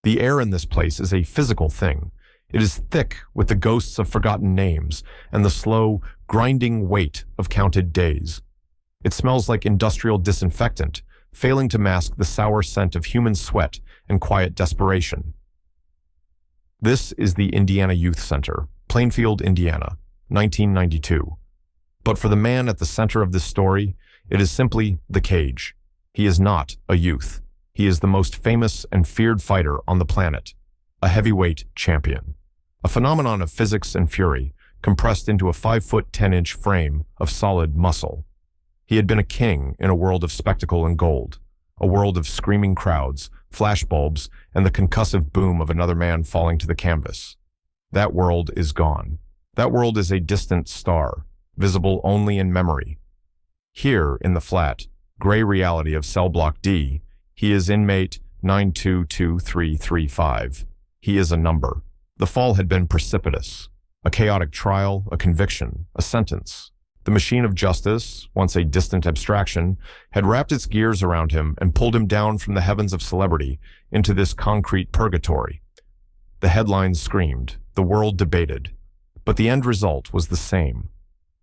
The air in this place is a physical thing. It is thick with the ghosts of forgotten names and the slow, grinding weight of counted days. It smells like industrial disinfectant, failing to mask the sour scent of human sweat and quiet desperation. This is the Indiana Youth Center, Plainfield, Indiana, 1992. But for the man at the center of this story, it is simply the cage. He is not a youth. He is the most famous and feared fighter on the planet, a heavyweight champion. A phenomenon of physics and fury, compressed into a 5-foot 10-inch frame of solid muscle. He had been a king in a world of spectacle and gold, a world of screaming crowds, flashbulbs, and the concussive boom of another man falling to the canvas. That world is gone. That world is a distant star, visible only in memory. Here, in the flat, gray reality of Cell Block D, he is inmate 922335. He is a number. The fall had been precipitous. A chaotic trial, a conviction, a sentence. The machine of justice, once a distant abstraction, had wrapped its gears around him and pulled him down from the heavens of celebrity into this concrete purgatory. The headlines screamed, the world debated, but the end result was the same.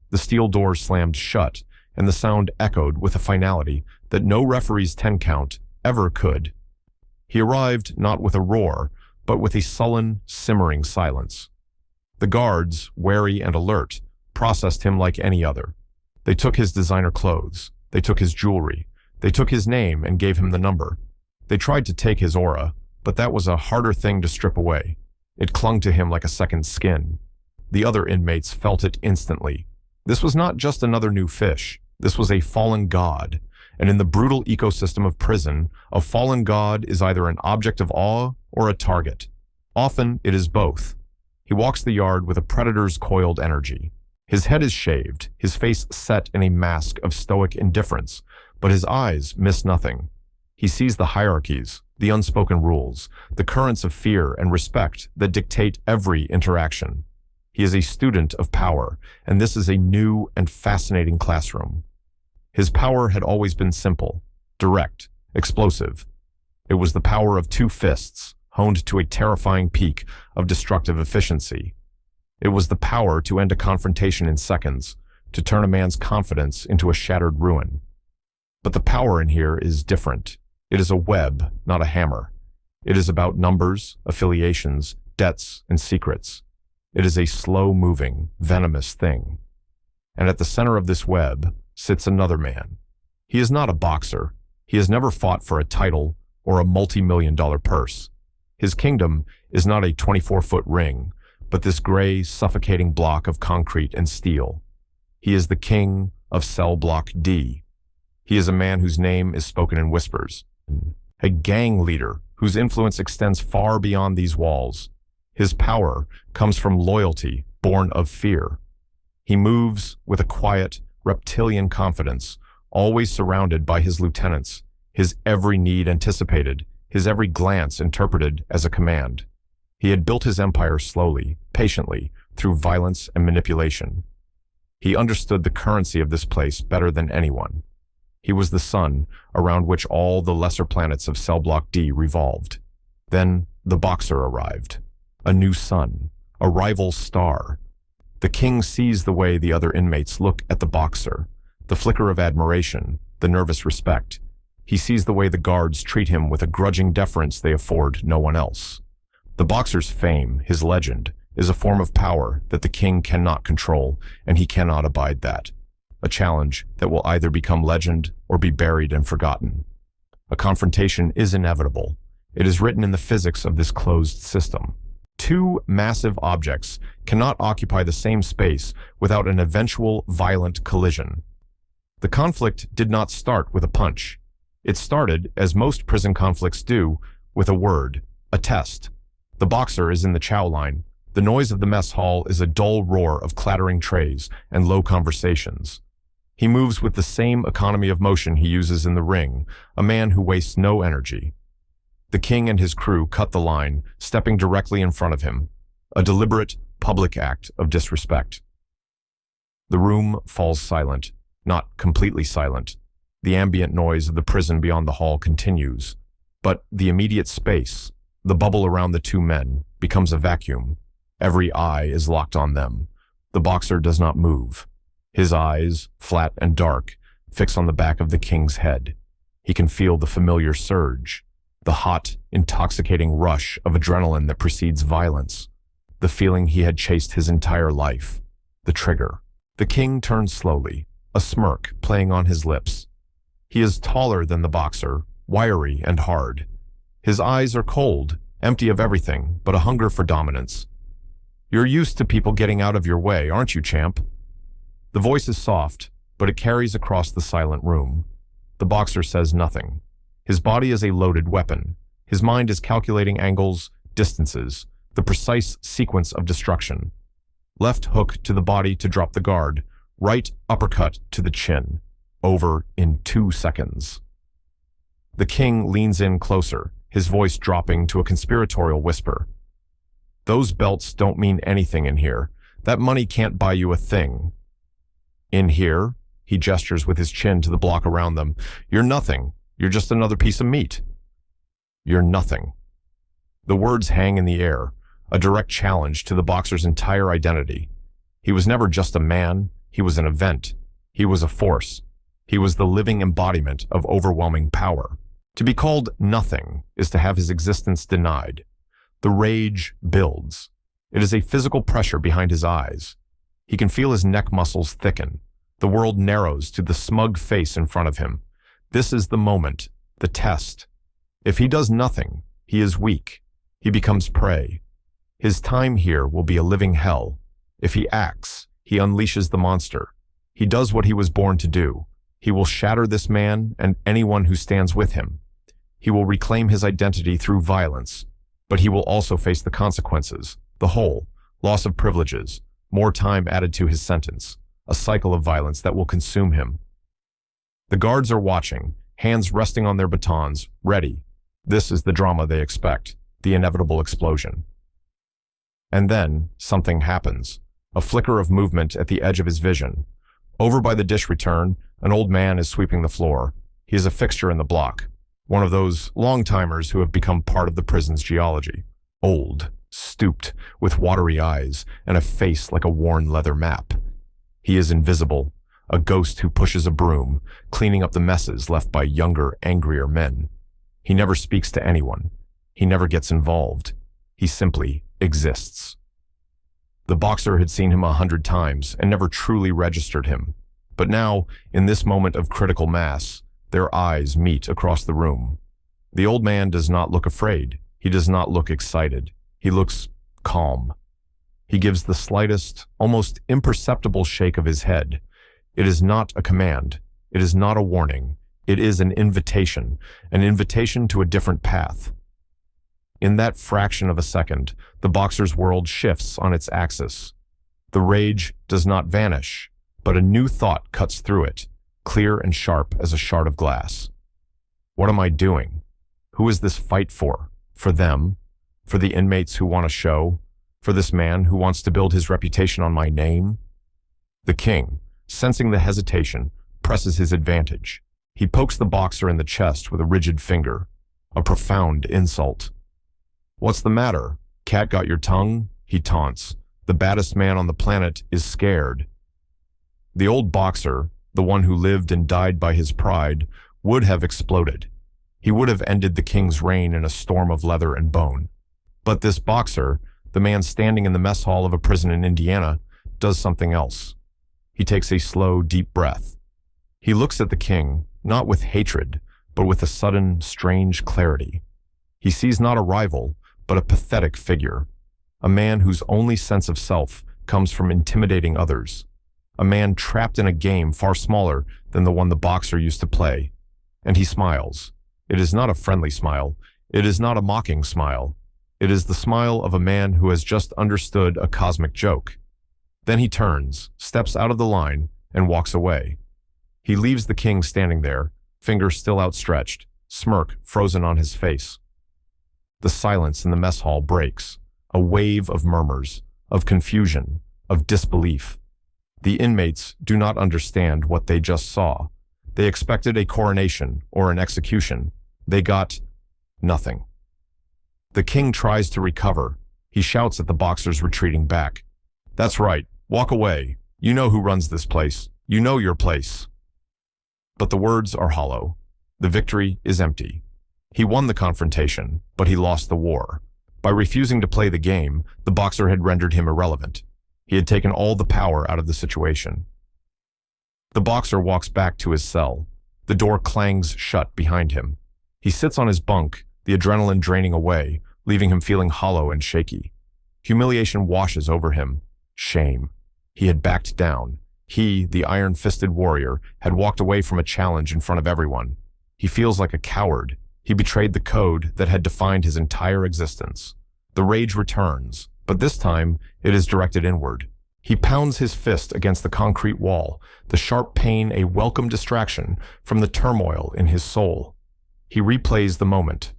The steel doors slammed shut, and the sound echoed with a finality that no referee's 10 count ever could. He arrived not with a roar, but with a sullen, simmering silence. The guards, wary and alert, processed him like any other. They took his designer clothes. They took his jewelry. They took his name and gave him the number. They tried to take his aura, but that was a harder thing to strip away. It clung to him like a second skin. The other inmates felt it instantly. This was not just another new fish. This was a fallen god. And in the brutal ecosystem of prison, a fallen god is either an object of awe or a target. Often it is both. He walks the yard with a predator's coiled energy. His head is shaved, his face set in a mask of stoic indifference, but his eyes miss nothing. He sees the hierarchies, the unspoken rules, the currents of fear and respect that dictate every interaction. He is a student of power, and this is a new and fascinating classroom. His power had always been simple, direct, explosive. It was the power of 2 fists, honed to a terrifying peak of destructive efficiency. It was the power to end a confrontation in seconds, to turn a man's confidence into a shattered ruin. But the power in here is different. It is a web, not a hammer. It is about numbers, affiliations, debts, and secrets. It is a slow-moving, venomous thing. And at the center of this web sits another man. He is not a boxer. He has never fought for a title or a multi-million-dollar purse. His kingdom is not a 24-foot ring, but this gray, suffocating block of concrete and steel. He is the king of Cell Block D. He is a man whose name is spoken in whispers, a gang leader whose influence extends far beyond these walls. His power comes from loyalty born of fear. He moves with a quiet, reptilian confidence, always surrounded by his lieutenants, his every need anticipated, his every glance interpreted as a command. He had built his empire slowly, patiently, through violence and manipulation. He understood the currency of this place better than anyone. He was the sun around which all the lesser planets of Cell Block D revolved. Then the boxer arrived. A new sun, a rival star. The king sees the way the other inmates look at the boxer, the flicker of admiration, the nervous respect. He sees the way the guards treat him with a grudging deference they afford no one else. The boxer's fame, his legend, is a form of power that the king cannot control, and he cannot abide that. A challenge that will either become legend or be buried and forgotten. A confrontation is inevitable. It is written in the physics of this closed system. 2 massive objects cannot occupy the same space without an eventual violent collision. The conflict did not start with a punch. It started, as most prison conflicts do, with a word, a test. The boxer is in the chow line. The noise of the mess hall is a dull roar of clattering trays and low conversations. He moves with the same economy of motion he uses in the ring, a man who wastes no energy. The king and his crew cut the line, stepping directly in front of him, a deliberate, public act of disrespect. The room falls silent, not completely silent. The ambient noise of the prison beyond the hall continues, but the immediate space, The bubble around the two men becomes a vacuum. Every eye is locked on them. The boxer does not move. His eyes, flat and dark, fix on the back of the king's head. He can feel the familiar surge, the hot, intoxicating rush of adrenaline that precedes violence, the feeling he had chased his entire life, the trigger. The king turns slowly, a smirk playing on his lips. He is taller than the boxer, wiry and hard. His eyes are cold, empty of everything but a hunger for dominance. "You're used to people getting out of your way, aren't you, champ?" The voice is soft, but it carries across the silent room. The boxer says nothing. His body is a loaded weapon. His mind is calculating angles, distances, the precise sequence of destruction. Left hook to the body to drop the guard, right uppercut to the chin. Over in 2 seconds. The king leans in closer, his voice dropping to a conspiratorial whisper. "Those belts don't mean anything in here. That money can't buy you a thing." "In here?" He gestures with his chin to the block around them. "You're nothing. You're just another piece of meat." "You're nothing." The words hang in the air, a direct challenge to the boxer's entire identity. He was never just a man, he was an event. He was a force. He was the living embodiment of overwhelming power. To be called nothing is to have his existence denied. The rage builds. It is a physical pressure behind his eyes. He can feel his neck muscles thicken. The world narrows to the smug face in front of him. This is the moment, the test. If he does nothing, he is weak. He becomes prey. His time here will be a living hell. If he acts, he unleashes the monster. He does what he was born to do. He will shatter this man and anyone who stands with him. He will reclaim his identity through violence, but he will also face the consequences, the whole, loss of privileges, more time added to his sentence, a cycle of violence that will consume him. The guards are watching, hands resting on their batons, ready. This is the drama they expect, the inevitable explosion. And then, something happens. A flicker of movement at the edge of his vision. Over by the dish return, an old man is sweeping the floor. He is a fixture in the block, one of those long-timers who have become part of the prison's geology. Old, stooped, with watery eyes, and a face like a worn leather map. He is invisible, a ghost who pushes a broom, cleaning up the messes left by younger, angrier men. He never speaks to anyone. He never gets involved. He simply exists. The boxer had seen him 100 times and never truly registered him. But now, in this moment of critical mass, their eyes meet across the room. The old man does not look afraid. He does not look excited. He looks calm. He gives the slightest, almost imperceptible shake of his head. It is not a command. It is not a warning. It is an invitation to a different path. In that fraction of a second, the boxer's world shifts on its axis. The rage does not vanish, but a new thought cuts through it, clear and sharp as a shard of glass. What am I doing? Who is this fight for? For them? For the inmates who want a show? For this man who wants to build his reputation on my name? The king, sensing the hesitation, presses his advantage. He pokes the boxer in the chest with a rigid finger, a profound insult. "What's the matter? Cat got your tongue?" he taunts. The baddest man on the planet is scared. The old boxer, the one who lived and died by his pride, would have exploded. He would have ended the king's reign in a storm of leather and bone. But this boxer, the man standing in the mess hall of a prison in Indiana, does something else. He takes a slow, deep breath. He looks at the king, not with hatred, but with a sudden, strange clarity. He sees not a rival, but a pathetic figure. A man whose only sense of self comes from intimidating others. A man trapped in a game far smaller than the one the boxer used to play. And he smiles. It is not a friendly smile. It is not a mocking smile. It is the smile of a man who has just understood a cosmic joke. Then he turns, steps out of the line, and walks away. He leaves the king standing there, fingers still outstretched, smirk frozen on his face. The silence in the mess hall breaks, a wave of murmurs, of confusion, of disbelief. The inmates do not understand what they just saw. They expected a coronation or an execution. They got nothing. The king tries to recover. He shouts at the boxers retreating back. That's right. Walk away. You know who runs this place. You know your place. But the words are hollow. The victory is empty. He won the confrontation, but he lost the war. By refusing to play the game, the boxer had rendered him irrelevant. He had taken all the power out of the situation. The boxer walks back to his cell. The door clangs shut behind him. He sits on his bunk, the adrenaline draining away, leaving him feeling hollow and shaky. Humiliation washes over him. Shame. He had backed down. He, the iron-fisted warrior, had walked away from a challenge in front of everyone. He feels like a coward. He betrayed the code that had defined his entire existence. The rage returns, but this time it is directed inward. He pounds his fist against the concrete wall, the sharp pain a welcome distraction from the turmoil in his soul. He replays the moment,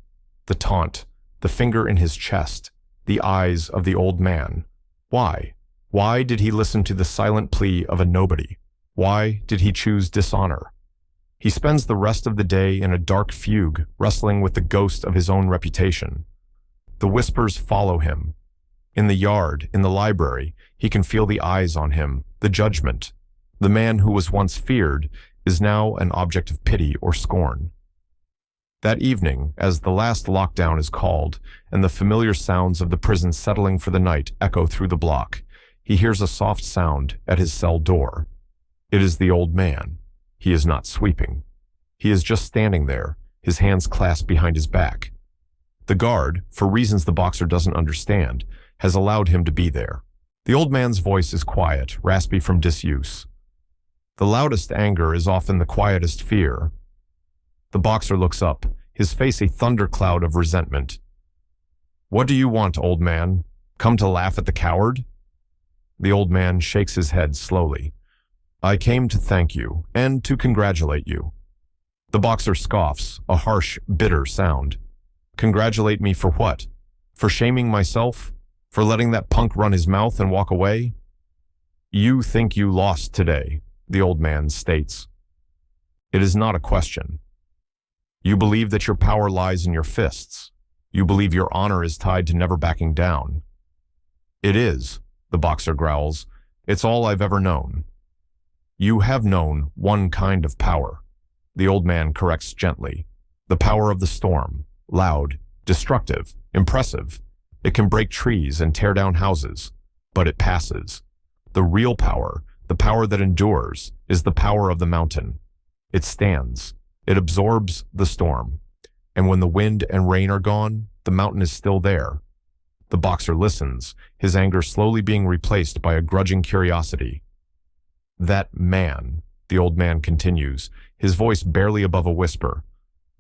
the taunt, the finger in his chest, the eyes of the old man. Why? Why did he listen to the silent plea of a nobody? Why did he choose dishonor? He spends the rest of the day in a dark fugue, wrestling with the ghost of his own reputation. The whispers follow him. In the yard, in the library, he can feel the eyes on him, the judgment. The man who was once feared is now an object of pity or scorn. That evening, as the last lockdown is called, and the familiar sounds of the prison settling for the night echo through the block, he hears a soft sound at his cell door. It is the old man. He is not sweeping. He is just standing there, his hands clasped behind his back. The guard, for reasons the boxer doesn't understand, has allowed him to be there. The old man's voice is quiet, raspy from disuse. The loudest anger is often the quietest fear. The boxer looks up, his face a thundercloud of resentment. What do you want, old man? Come to laugh at the coward? The old man shakes his head slowly. I came to thank you, and to congratulate you. The boxer scoffs, a harsh, bitter sound. Congratulate me for what? For shaming myself? For letting that punk run his mouth and walk away? You think you lost today, the old man states. It is not a question. You believe that your power lies in your fists. You believe your honor is tied to never backing down. It is, the boxer growls. It's all I've ever known. You have known one kind of power, the old man corrects gently. The power of the storm, loud, destructive, impressive. It can break trees and tear down houses, but it passes. The real power, the power that endures, is the power of the mountain. It stands. It absorbs the storm. And when the wind and rain are gone, the mountain is still there. The boxer listens, his anger slowly being replaced by a grudging curiosity. That man, the old man continues, his voice barely above a whisper.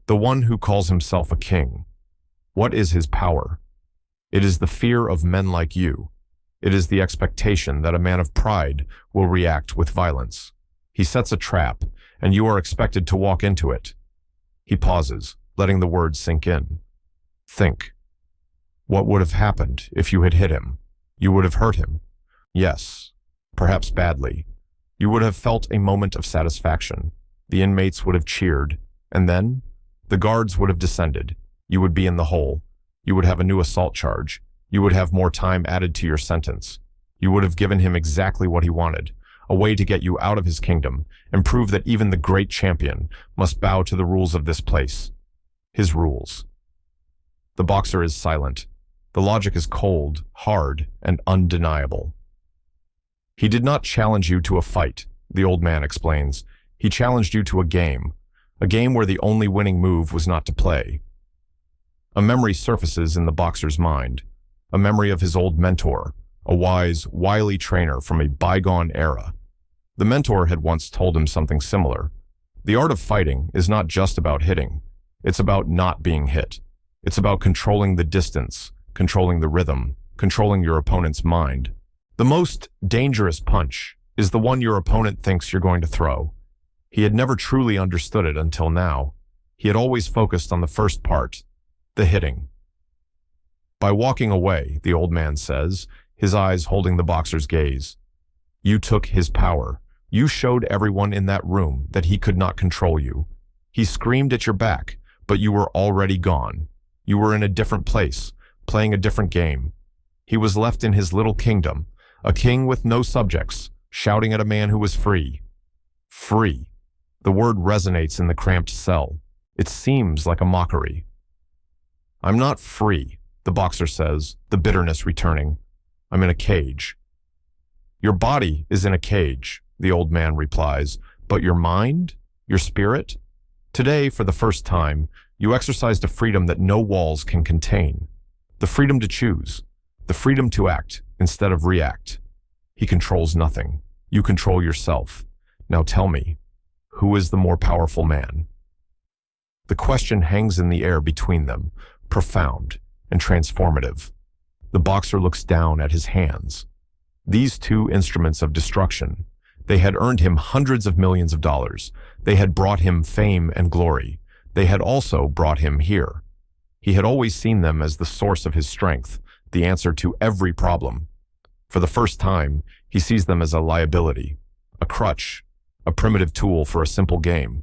The one who calls himself a king. What is his power? It is the fear of men like you. It is the expectation that a man of pride will react with violence. He sets a trap, and you are expected to walk into it. He pauses, letting the words sink in. Think. What would have happened if you had hit him? You would have hurt him. Yes, perhaps badly. You would have felt a moment of satisfaction. The inmates would have cheered, and then the guards would have descended. You would be in the hole. You would have a new assault charge. You would have more time added to your sentence. You would have given him exactly what he wanted, a way to get you out of his kingdom and prove that even the great champion must bow to the rules of this place. His rules. The boxer is silent. The logic is cold, hard, and undeniable. He did not challenge you to a fight, the old man explains. He challenged you to a game where the only winning move was not to play. A memory surfaces in the boxer's mind, a memory of his old mentor, a wise, wily trainer from a bygone era. The mentor had once told him something similar. The art of fighting is not just about hitting. It's about not being hit. It's about controlling the distance, controlling the rhythm, controlling your opponent's mind. The most dangerous punch is the one your opponent thinks you're going to throw. He had never truly understood it until now. He had always focused on the first part, the hitting. By walking away, the old man says, his eyes holding the boxer's gaze. You took his power. You showed everyone in that room that he could not control you. He screamed at your back, but you were already gone. You were in a different place, playing a different game. He was left in his little kingdom, a king with no subjects, shouting at a man who was free. Free. The word resonates in the cramped cell. It seems like a mockery. "I'm not free," the boxer says, the bitterness returning. "I'm in a cage." "Your body is in a cage," the old man replies, "but your mind? Your spirit? Today, for the first time, you exercised a freedom that no walls can contain. The freedom to choose. The freedom to act instead of react. He controls nothing. You control yourself. Now tell me, who is the more powerful man?" The question hangs in the air between them, profound and transformative. The boxer looks down at his hands. These two instruments of destruction. They had earned him hundreds of millions of dollars. They had brought him fame and glory. They had also brought him here. He had always seen them as the source of his strength, the answer to every problem. For the first time, he sees them as a liability, a crutch, a primitive tool for a simple game.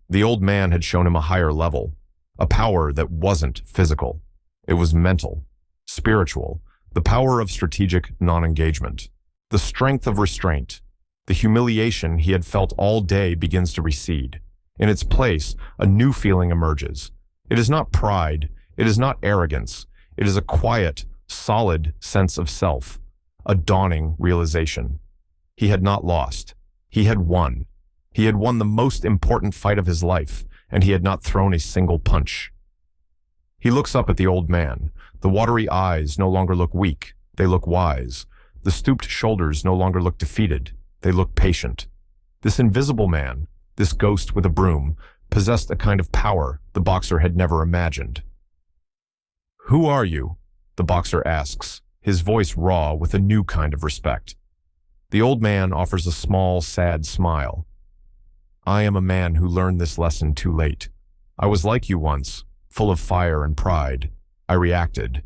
The old man had shown him a higher level, a power that wasn't physical. It was mental, spiritual, the power of strategic non-engagement, the strength of restraint. The humiliation he had felt all day begins to recede. In its place, a new feeling emerges. It is not pride, it is not arrogance, it is a quiet, solid sense of self, a dawning realization. He had not lost. He had won. He had won the most important fight of his life, and he had not thrown a single punch. He looks up at the old man. The watery eyes no longer look weak, they look wise. The stooped shoulders no longer look defeated, they look patient. This invisible man, this ghost with a broom, possessed a kind of power the boxer had never imagined. "Who are you?" the boxer asks, his voice raw with a new kind of respect. The old man offers a small, sad smile. "I am a man who learned this lesson too late. I was like you once, full of fire and pride. I reacted,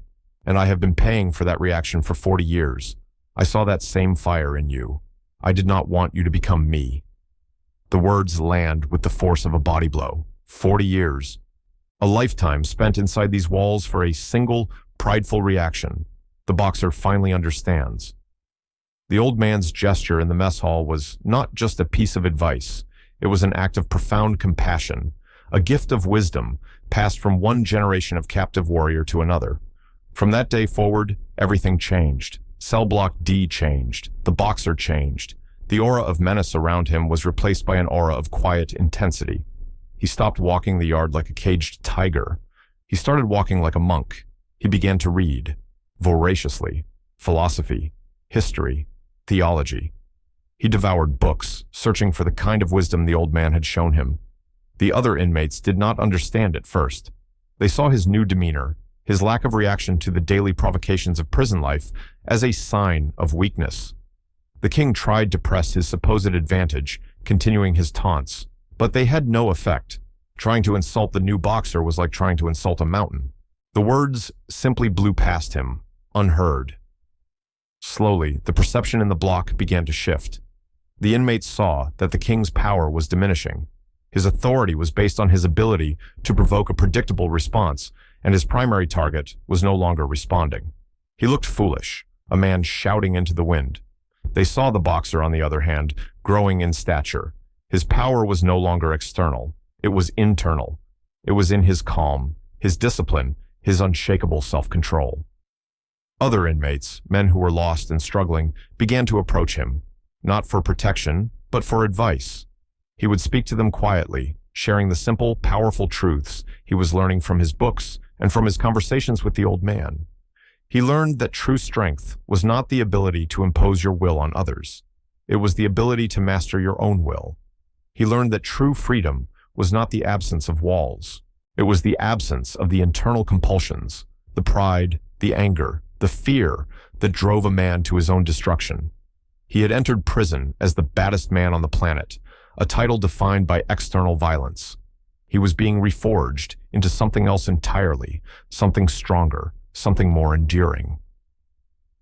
and I have been paying for that reaction for 40 years. I saw that same fire in you. I did not want you to become me." The words land with the force of a body blow. 40 years. A lifetime spent inside these walls for a single, prideful reaction. The boxer finally understands. The old man's gesture in the mess hall was not just a piece of advice. It was an act of profound compassion, a gift of wisdom passed from one generation of captive warrior to another. From that day forward, everything changed. Cell block D changed. The boxer changed. The aura of menace around him was replaced by an aura of quiet intensity. He stopped walking the yard like a caged tiger. He started walking like a monk. He began to read, voraciously, philosophy, history, theology. He devoured books, searching for the kind of wisdom the old man had shown him. The other inmates did not understand at first. They saw his new demeanor, his lack of reaction to the daily provocations of prison life, as a sign of weakness. The king tried to press his supposed advantage, continuing his taunts, but they had no effect. Trying to insult the new boxer was like trying to insult a mountain. The words simply blew past him, unheard. Slowly, the perception in the block began to shift. The inmates saw that the king's power was diminishing. His authority was based on his ability to provoke a predictable response, and his primary target was no longer responding. He looked foolish, a man shouting into the wind. They saw the boxer, on the other hand, growing in stature. His power was no longer external. It was internal. It was in his calm, his discipline, his unshakable self-control. Other inmates, men who were lost and struggling, began to approach him, not for protection, but for advice. He would speak to them quietly, sharing the simple, powerful truths he was learning from his books and from his conversations with the old man. He learned that true strength was not the ability to impose your will on others. It was the ability to master your own will. He learned that true freedom was not the absence of walls. It was the absence of the internal compulsions, the pride, the anger, the fear that drove a man to his own destruction. He had entered prison as the baddest man on the planet, a title defined by external violence. He was being reforged into something else entirely, something stronger, something more enduring.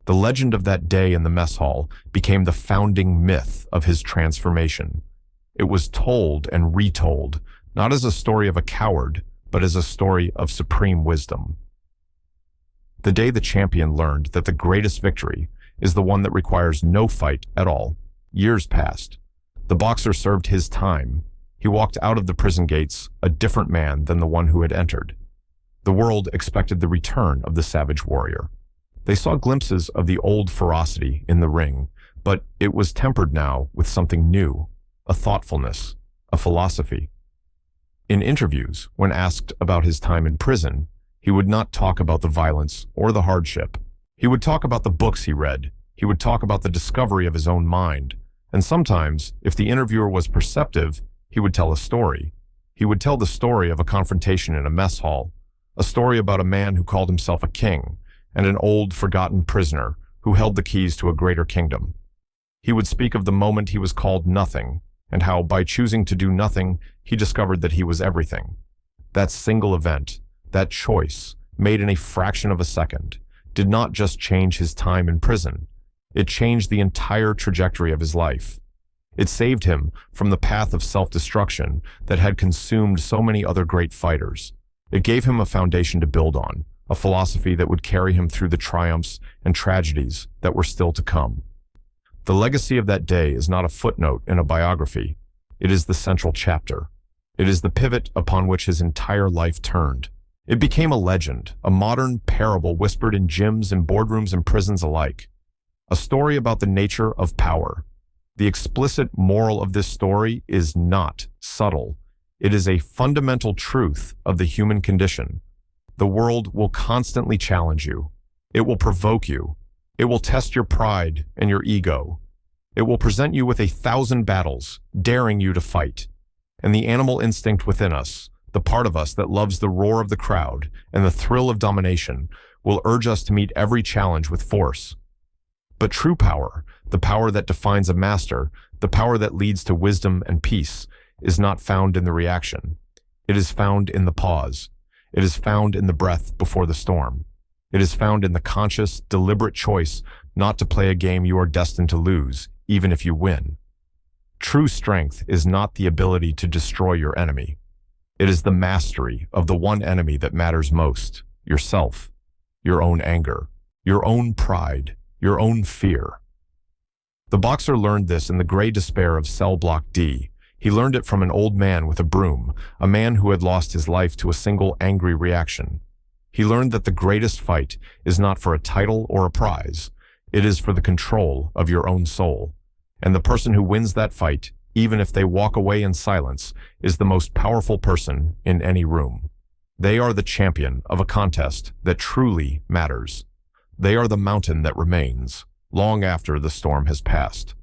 The legend of that day in the mess hall became the founding myth of his transformation. It was told and retold, not as a story of a coward, but as a story of supreme wisdom. The day the champion learned that the greatest victory is the one that requires no fight at all. Years passed. The boxer served his time. He walked out of the prison gates a different man than the one who had entered. The world expected the return of the savage warrior. They saw glimpses of the old ferocity in the ring, but it was tempered now with something new, a thoughtfulness, a philosophy. In interviews, when asked about his time in prison, he would not talk about the violence or the hardship. He would talk about the books he read. He would talk about the discovery of his own mind. And sometimes, if the interviewer was perceptive, he would tell a story. He would tell the story of a confrontation in a mess hall, a story about a man who called himself a king, and an old, forgotten prisoner who held the keys to a greater kingdom. He would speak of the moment he was called nothing, and how, by choosing to do nothing, he discovered that he was everything. That single event, that choice, made in a fraction of a second, did not just change his time in prison. It changed the entire trajectory of his life. It saved him from the path of self-destruction that had consumed so many other great fighters. It gave him a foundation to build on, a philosophy that would carry him through the triumphs and tragedies that were still to come. The legacy of that day is not a footnote in a biography. It is the central chapter. It is the pivot upon which his entire life turned. It became a legend, a modern parable whispered in gyms and boardrooms and prisons alike. A story about the nature of power. The explicit moral of this story is not subtle. It is a fundamental truth of the human condition. The world will constantly challenge you. It will provoke you. It will test your pride and your ego. It will present you with 1,000 battles, daring you to fight. And the animal instinct within us, the part of us that loves the roar of the crowd and the thrill of domination, will urge us to meet every challenge with force. But true power, the power that defines a master, the power that leads to wisdom and peace, is not found in the reaction. It is found in the pause. It is found in the breath before the storm. It is found in the conscious, deliberate choice not to play a game you are destined to lose, even if you win. True strength is not the ability to destroy your enemy. It is the mastery of the one enemy that matters most, yourself, your own anger, your own pride, your own fear. The boxer learned this in the gray despair of cell block D. He learned it from an old man with a broom, a man who had lost his life to a single angry reaction. He learned that the greatest fight is not for a title or a prize. It is for the control of your own soul. And the person who wins that fight, even if they walk away in silence, is the most powerful person in any room. They are the champion of a contest that truly matters. They are the mountain that remains, long after the storm has passed.